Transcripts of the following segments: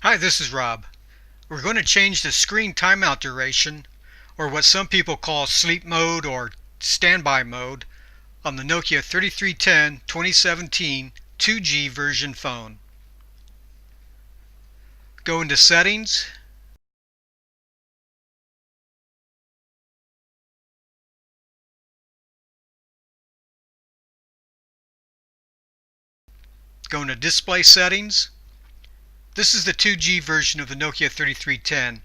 Hi, this is Rob. We're going to change the screen timeout duration, or what some people call sleep mode or standby mode, on the Nokia 3310 2017 2G version phone. Go into Settings, go into Display Settings. This is the 2G version of the Nokia 3310.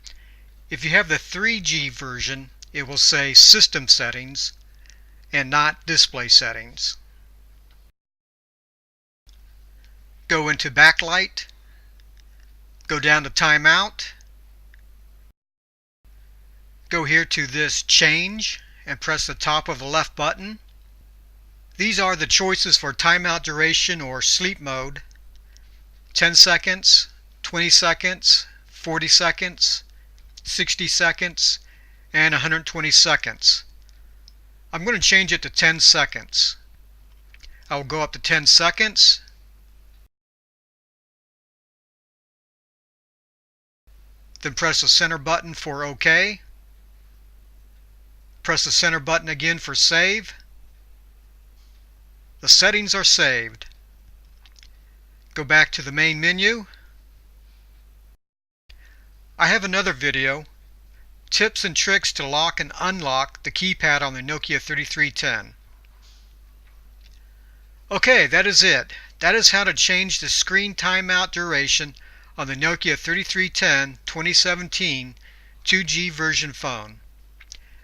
If you have the 3G version, it will say System Settings and not Display Settings. Go into Backlight, go down to Timeout, go here to this Change and press the top of the left button. These are the choices for timeout duration or sleep mode: 10 seconds, 20 seconds, 40 seconds, 60 seconds, and 120 seconds. I'm going to change it to 10 seconds. I will go up to 10 seconds. Then press the center button for OK. Press the center button again for Save. The settings are saved. Go back to the main menu. I have another video, tips and tricks to lock and unlock the keypad on the Nokia 3310. Okay, that is it. That is how to change the screen timeout duration on the Nokia 3310 2017 2G version phone.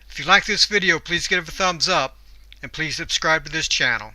If you like this video, please give it a thumbs up and please subscribe to this channel.